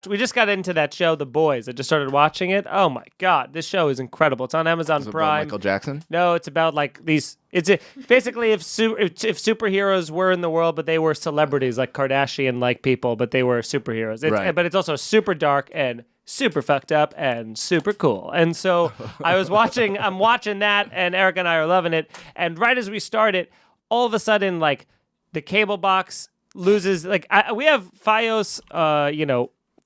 we just got into that show, The Boys. I just started watching it. Oh my God, this show is incredible. It's on Amazon Is it Prime. about Michael Jackson? No, it's about like these. Basically if superheroes were in the world, but they were celebrities like Kardashian like people, but they were superheroes. Right. But it's also super dark and super fucked up and super cool. And so I'm watching that, and Eric and I are loving it. And right as we start it, all of a sudden, like the cable box loses. Like we have FiOS,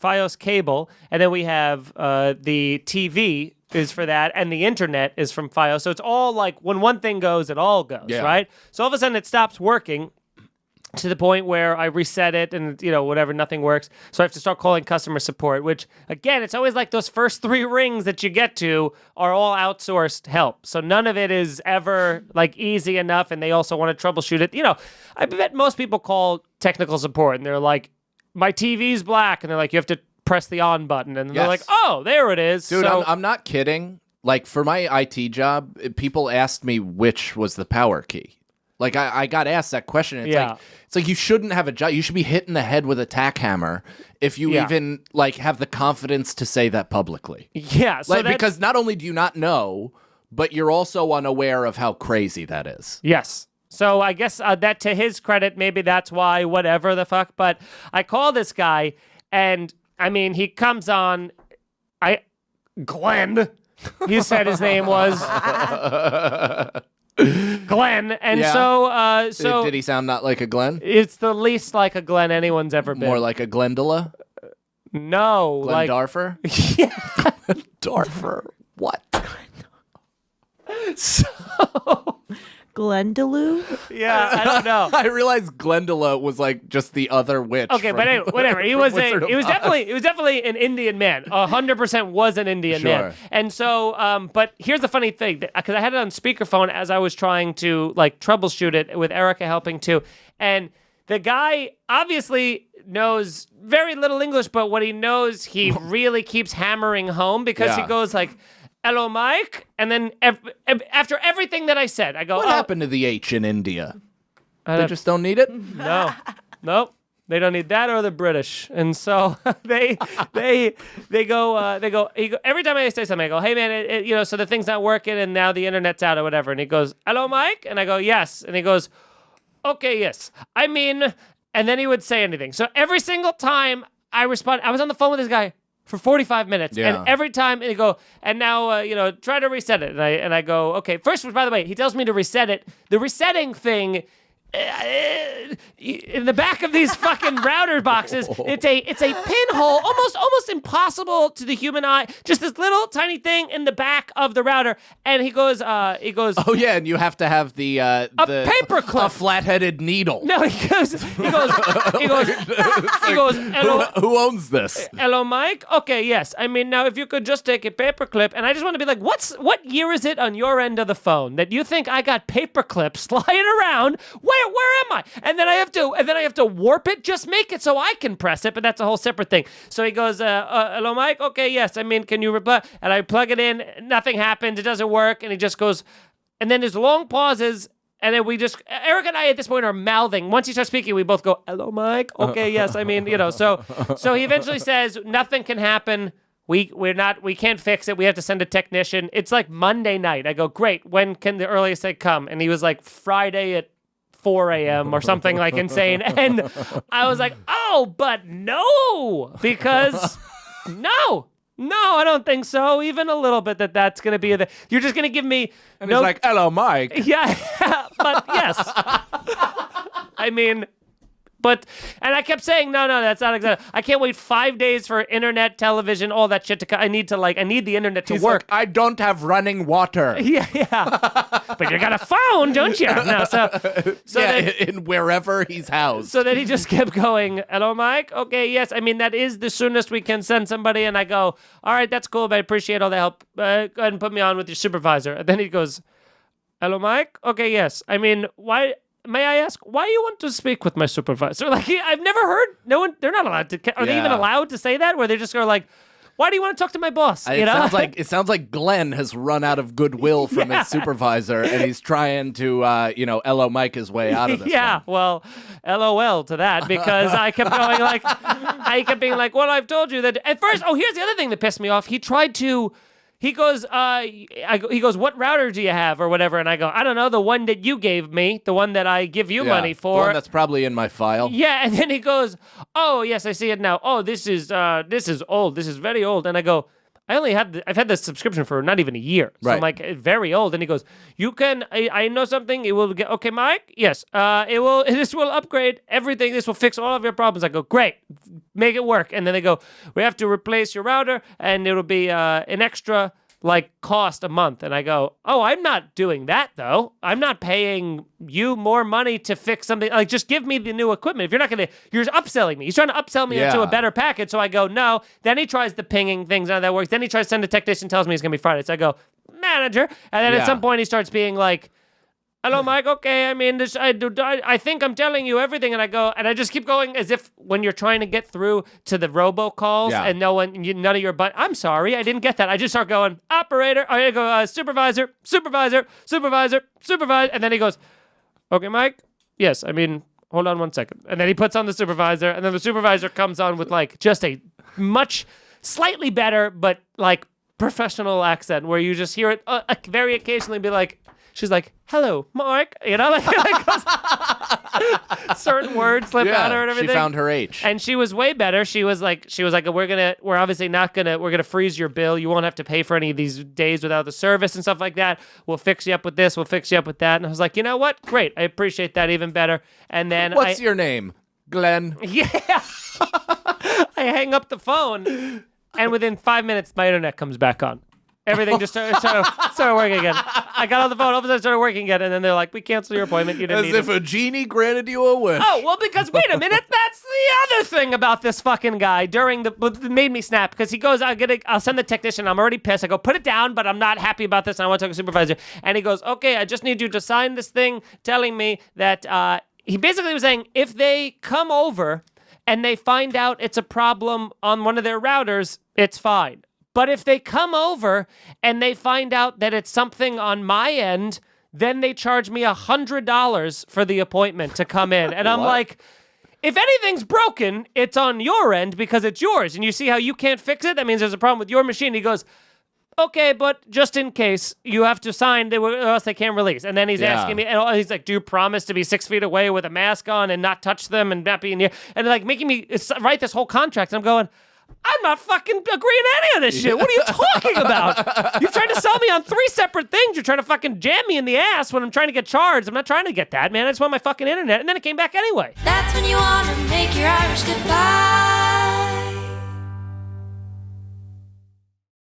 FiOS cable, and then we have the TV is for that, and the internet is from FiOS. So it's all like when one thing goes, it all goes, right? So all of a sudden it stops working. To the point where I reset it and, whatever, nothing works. So I have to start calling customer support, which, again, it's always like those first 3 rings that you get to are all outsourced help. So none of it is ever, like, easy enough, and they also want to troubleshoot it. I bet most people call technical support, and they're like, my TV's black, and they're like, you have to press the on button. And they're like, oh, there it is. Dude, so, I'm not kidding. Like, for my IT job, people asked me which was the power key. Like, I got asked that question. It's like you shouldn't have a job. You should be hit in the head with a tack hammer if you even, like, have the confidence to say that publicly. Yeah. So because not only do you not know, but you're also unaware of how crazy that is. Yes. So I guess that, to his credit, maybe that's why, whatever the fuck. But I call this guy, and, I mean, he comes on. Glenn, you said his name was. Glenn, and so did he sound not like a Glenn? It's the least like a Glenn anyone's ever been. More like a Glendola? No, Glenn Darfer? Yeah, Darfer. What? So Glendalough? Yeah, I don't know. I realized Glendola was like just the other witch. Okay, but anyway, whatever. He was definitely an Indian man. 100% was an Indian man. And so, but here's the funny thing, because I had it on speakerphone as I was trying to like troubleshoot it with Erica helping too, and the guy obviously knows very little English, but what he knows, he really keeps hammering home because he goes like, hello, Mike. And then after everything that I said, I go, what happened to the H in India? They just don't need it? No. Nope. They don't need that or the British. And so they go, every time I say something, I go, hey, man, so the thing's not working and now the internet's out or whatever. And he goes, hello, Mike? And I go, yes. And he goes, okay, yes. I mean, and then he would say anything. So every single time I respond, I was on the phone with this guy for 45 minutes. Yeah. And every time they go, and now, try to reset it. And I go, okay. First, by the way, he tells me to reset it. The resetting thing, in the back of these fucking router boxes, it's a pinhole, almost impossible to the human eye. Just this little tiny thing in the back of the router. And he goes, oh yeah, and you have to have the paper clip, a flat-headed needle. No, he goes, who owns this? Hello, Mike? Okay, yes. I mean, now if you could just take a paper clip, and I just want to be like, what year is it on your end of the phone that you think I got paper clips lying around? Where am I? And then I have to warp it, just make it so I can press it, but that's a whole separate thing. So he goes, hello, Mike? Okay, yes. I mean, can you reply? And I plug it in, nothing happens, it doesn't work, and he just goes, and then there's long pauses, and then Eric and I at this point are mouthing. Once he starts speaking, we both go, hello, Mike? Okay, yes. I mean, so he eventually says, nothing can happen. We can't fix it. We have to send a technician. It's like Monday night. I go, great. When can the earliest they come? And he was like, Friday at 4 a.m. or something like insane. And I was like, oh, but no, because no, I don't think so. Even a little bit that's going to be you're just going to give me. And he's like, hello, Mike. Yeah, but yes. I mean, and I kept saying, no, that's not exactly. I can't wait 5 days for internet, television, all that shit to come. I need the internet to work. Like, I don't have running water. Yeah. But you got a phone, don't you? No, in whererever he's housed. So then he just kept going, hello, Mike? Okay, yes. I mean, that is the soonest we can send somebody. And I go, all right, that's cool, but I appreciate all the help. Go ahead and put me on with your supervisor. And then he goes, hello, Mike? Okay, yes. I mean, why... May I ask why you want to speak with my supervisor? Like, I've never heard. No one. They're not allowed to. Are they even allowed to say that? Where they just go like, Why do you want to talk to my boss? It sounds like Glenn has run out of goodwill from his supervisor, and he's trying to, LO Mike his way out of this. Yeah, well, LOL to that, because I kept going being like, well, I've told you that at first. Oh, here's the other thing that pissed me off. He tried to. He goes, what router do you have or whatever? And I go, I don't know, the one that you gave me, the one that I give you money for. The one that's probably in my file. Yeah, and then he goes, oh, yes, I see it now. Oh, this is old. This is very old. And I go, I've had this subscription for not even a year. So I'm like, very old. And he goes, I know something. It will get, okay, Mike? Yes. This will upgrade everything. This will fix all of your problems. I go, great. Make it work. And then they go, we have to replace your router and it'll be an extra cost a month. And I go, oh, I'm not doing that though. I'm not paying you more money to fix something. Just give me the new equipment. If you're not you're upselling me. He's trying to upsell me into a better package. So I go, no. Then he tries the pinging things. None of that works. Then he tries to send a technician, tells me it's going to be Friday. So I go, manager. And then at some point he starts being like, hello, Mike. Okay, I mean, I think I'm telling you everything, and I just keep going as if when you're trying to get through to the robocalls and none of your I'm sorry, I didn't get that. I just start going operator. I go supervisor, and then he goes, okay, Mike. Yes, I mean, hold on 1 second, and then he puts on the supervisor, and then the supervisor comes on with just a much slightly better but professional accent where you just hear it very occasionally be like. She's like, hello, Mark. Certain words slip out or everything. She found her H. And she was way better. She was like, we're obviously not we're gonna freeze your bill. You won't have to pay for any of these days without the service and stuff like that. We'll fix you up with this. We'll fix you up with that. And I was like, you know what? Great. I appreciate that even better. And then what's your name? Glenn. Yeah. I hang up the phone, and within 5 minutes, my internet comes back on. Everything just started working again. I got on the phone, all of a sudden it started working again, and then they're like, we canceled your appointment. You didn't need As if a genie granted you a wish. Oh, well, because, wait a minute, that's the other thing about this fucking guy it made me snap, because he goes, I'll send the technician, I'm already pissed. I go, put it down, but I'm not happy about this, and I want to talk to the supervisor. And he goes, okay, I just need you to sign this thing telling me that, he basically was saying, if they come over and they find out it's a problem on one of their routers, it's fine. But if they come over and they find out that it's something on my end, then they charge me $100 for the appointment to come in. And I'm like, if anything's broken, it's on your end because it's yours. And you see how you can't fix it? That means there's a problem with your machine. He goes, okay, but just in case, you have to sign, or else they can't release. And then he's asking me, and he's like, do you promise to be 6 feet away with a mask on and not touch them and not be in here? And making me write this whole contract. And I'm going, I'm not fucking agreeing to any of this shit. What are you talking about? You're trying to sell me on 3 separate things. You're trying to fucking jam me in the ass when I'm trying to get charged. I'm not trying to get that, man. I just want my fucking internet. And then it came back anyway. That's when you want to make your Irish goodbye.